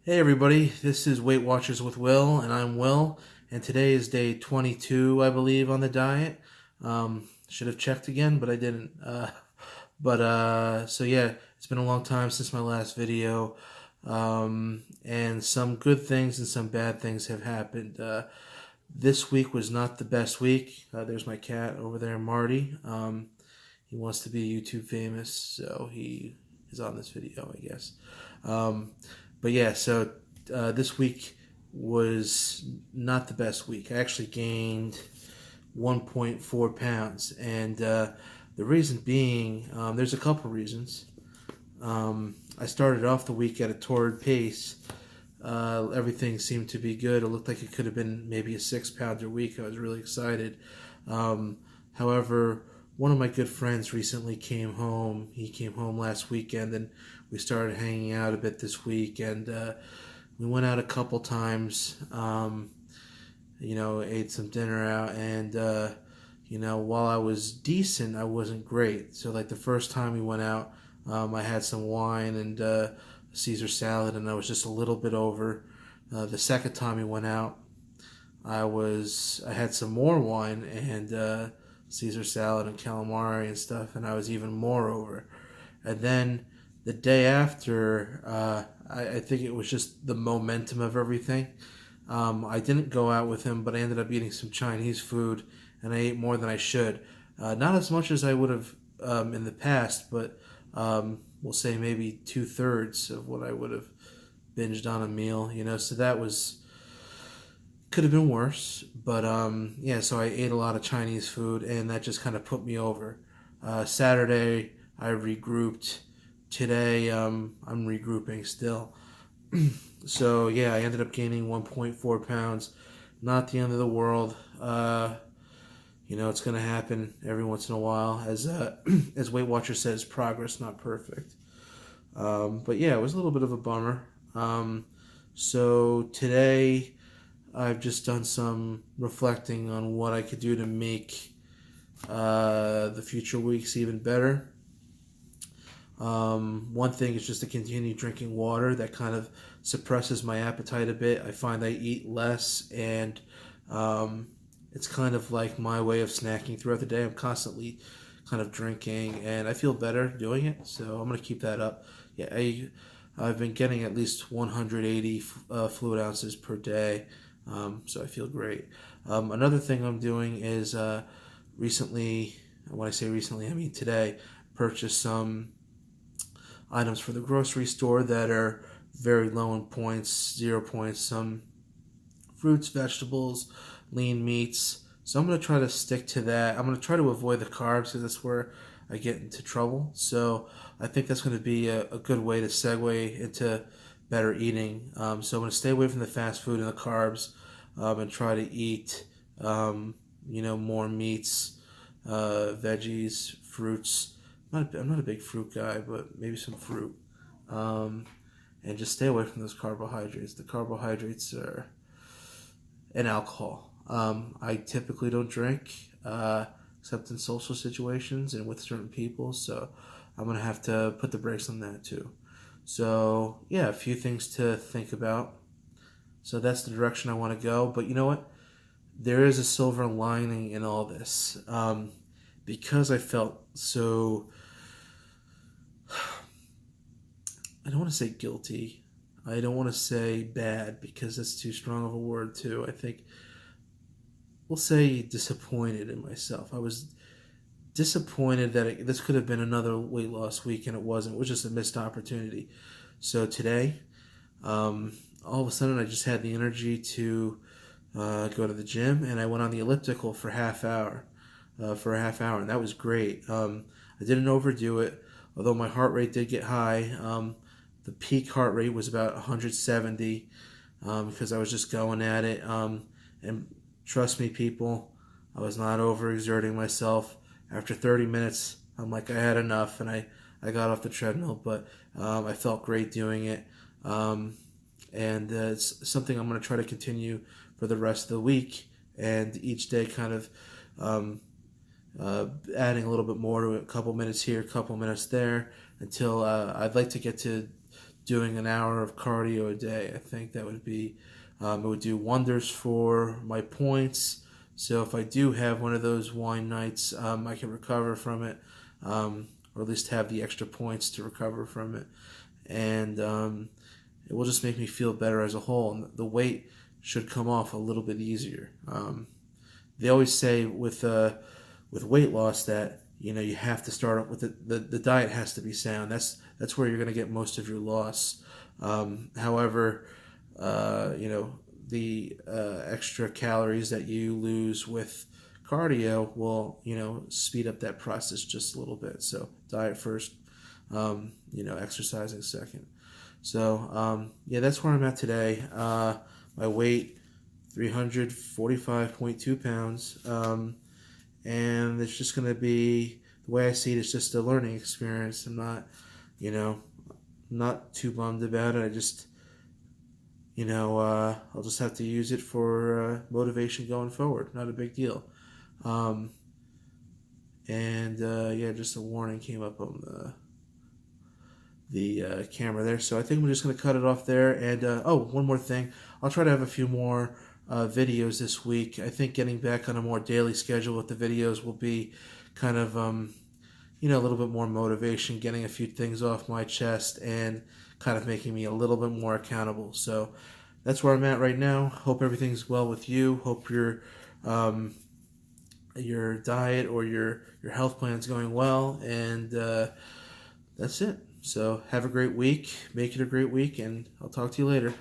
Hey everybody, this is Weight Watchers with Will, and I'm Will, and today is day 22, I believe, on the diet. Should have checked again, but I didn't. So yeah, it's been a long time since my last video, and some good things and some bad things have happened. This week was not the best week. There's my cat over there, Marty. He wants to be YouTube famous, so he is on this video, I guess. Um, but yeah, so this week was not the best week. I actually gained 1.4 pounds, and the reason being, there's a couple reasons. I started off the week at a torrid pace. Everything seemed to be good. It looked like it could have been maybe a 6-pounder week. I was really excited. However, one of my good friends recently came home. He came home last weekend, and we started hanging out a bit this week. And we went out a couple times. Ate some dinner out, and while I was decent, I wasn't great. So like the first time we went out, I had some wine and Caesar salad, and I was just a little bit over. The second time we went out, I had some more wine and Caesar salad and calamari and stuff, and I was even more over. And then the day after, I think it was just the momentum of everything. I didn't go out with him, but I ended up eating some Chinese food, and I ate more than I should. Not as much as I would have in the past, but we'll say maybe 2/3 of what I would have binged on a meal. So that could have been worse, but yeah. So I ate a lot of Chinese food, and that just kind of put me over. Saturday, I regrouped. Today, I'm regrouping still. So yeah, I ended up gaining 1.4 pounds. Not the end of the world. It's gonna happen every once in a while. As as Weight Watcher says, progress, not perfect. But yeah, it was a little bit of a bummer. So today, I've just done some reflecting on what I could do to make the future weeks even better. One thing is just to continue drinking water. That kind of suppresses my appetite a bit. I find I eat less, and it's kind of like my way of snacking throughout the day. I'm constantly kind of drinking, and I feel better doing it, so I'm going to keep that up. Yeah, I've been getting at least 180 fluid ounces per day, so I feel great. Another thing I'm doing is recently, when I say recently, I mean today, purchased some items for the grocery store that are very low in points, 0 points, some fruits, vegetables, lean meats. So I'm going to try to stick to that. I'm going to try to avoid the carbs because that's where I get into trouble. So I think that's going to be a good way to segue into better eating. So I'm going to stay away from the fast food and the carbs, and try to eat, more meats, veggies, fruits. I'm not a big fruit guy, but maybe some fruit. And just stay away from those carbohydrates. The carbohydrates are and alcohol. I typically don't drink, except in social situations and with certain people, so I'm going to have to put the brakes on that too. So, yeah, a few things to think about. So that's the direction I want to go. But you know what? There is a silver lining in all this. Because I felt so, I don't want to say guilty. I don't want to say bad because that's too strong of a word too. I think we'll say disappointed in myself. I was disappointed that this could have been another weight loss week, and it wasn't. It was just a missed opportunity. So today, all of a sudden, I just had the energy to go to the gym, and I went on the elliptical for half hour. And that was great. I didn't overdo it, although my heart rate did get high. The peak heart rate was about 170 because I was just going at it. And trust me, people, I was not overexerting myself. After 30 minutes, I'm like, I had enough, and I got off the treadmill, but I felt great doing it. And it's something I'm going to try to continue for the rest of the week, and each day kind of adding a little bit more to it, a couple minutes here, a couple minutes there, until I'd like to get to doing an hour of cardio a day. I think that would be, it would do wonders for my points. So if I do have one of those wine nights, I can recover from it, or at least have the extra points to recover from it. And it will just make me feel better as a whole. And the weight should come off a little bit easier. They always say with weight loss that you have to start up with the diet has to be sound. That's where you're going to get most of your loss. However, the extra calories that you lose with cardio will speed up that process just a little bit. So diet first, exercising second. So that's where I'm at today. My weight 345.2 pounds. And it's just going to be, the way I see it, it's just a learning experience. I'm not too bummed about it. I just, I'll just have to use it for motivation going forward. Not a big deal. Just a warning came up on the camera there. So I think we're just going to cut it off there. And, one more thing. I'll try to have a few more videos this week. I think getting back on a more daily schedule with the videos will be kind of, a little bit more motivation, getting a few things off my chest and kind of making me a little bit more accountable. So that's where I'm at right now. Hope everything's well with you. Hope your diet or your health plan is going well. And that's it. So have a great week. Make it a great week, and I'll talk to you later.